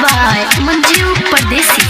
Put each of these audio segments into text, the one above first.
By Manju परदेसी।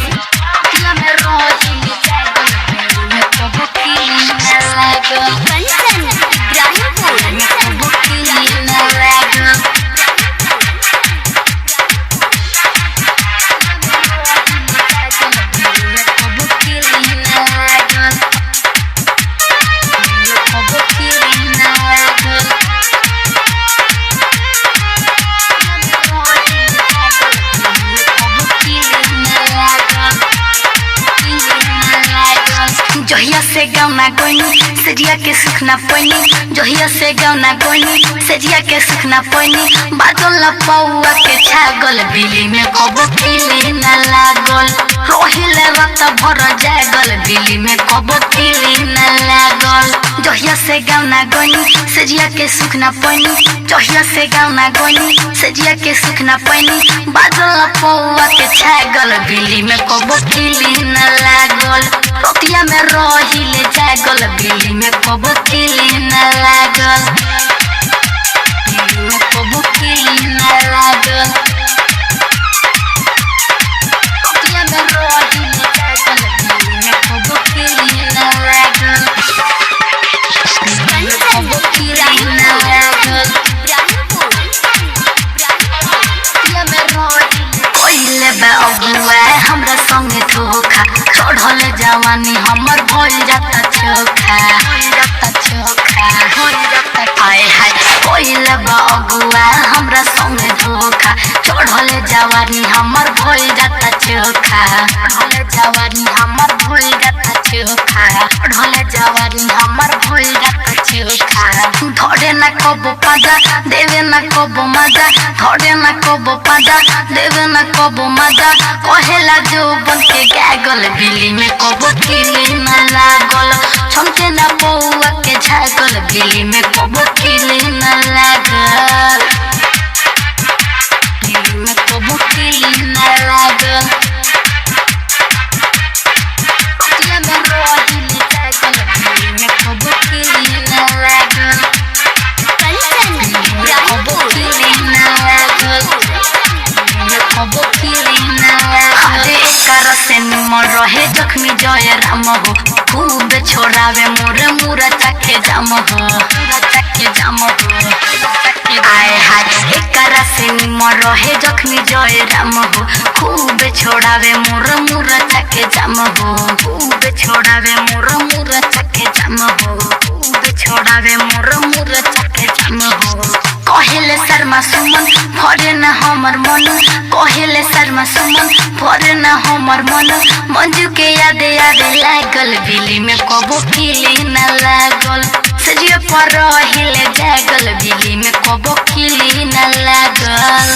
जोहिया से गौना गोइनी सजिया के सुखना पैनी, जोहिया से गौना गोइनी सजिया के सुखना पैनी। बादल पौआ के छागल बिली में कबो खिली न लागल, रोहिले रात भर जागल बिली में कबो खिली न लागल। जोहिया से गौना गोइनी सजिया के सुखना पैनी, जोहिया से गौना गोइनी सजिया के सुखना पैनी। बादल पौआ के छागल बिली में कबो खिली न लागल, रोतिया में रहिले जागल बिली में कबो खिली न लागल, बिली में कबो खिली न लागल। रोतिया में रहिले जागल बिली में कबो खिली न लागल, बिली में कबो खिली न लागल। रोतिया में रहिले कोइले बा अगुआ हमरा संगे धोखा, चढ़ल जवानी हमर भइल जाता चोखा, आए हाय कोइले बा अगुआ हमरा संगे धोखा। चढ़ल जवानी हमर भइल जाता चोखा, चढ़ल जवानी हमर भइल जाता चोखा, चढ़ल जवानी हमर भइल जाता चोखा। धरे ना कबो पाजा देवे ना कबो मजा, धरे ना कबो पाजा देवे ना कबो मजा। कहेला जो बन के गागल बिली में कबो खिली न लागल, छमके ना पौआ के झागल बिली में कबो खिली न लागल, बिली में कबो खिली न लागल। रोतिया में रहिले जागल बिली में कबो खिली न लागल, बिली में कबो खिली न लागल, बिली में कबो खिली न लागल। एकर से निमर रहे जख्मी जय राम हो, खूब छोड़ावे मोर मुरा चके जाम हो, मुरा चके जाम हो। आए हाय एकर से निमर रहे जख्मी जय राम हो, खूब छोड़ावे मोर मुरा चके जाम हो, खूब छोड़ावे मोर मुरा चके जाम हो, खूब छोड़ावे मोर मुरा चके जाम हो। कहेले शर्मा सुमन भरे न हमर मन, कहेले शर्मा सुमन भरे न हमर मन। मंजू के याद याद लागल बिली में कबो खिली न लागल, सजिया पर रहिले जागल बिली में कबो खिली न लागल।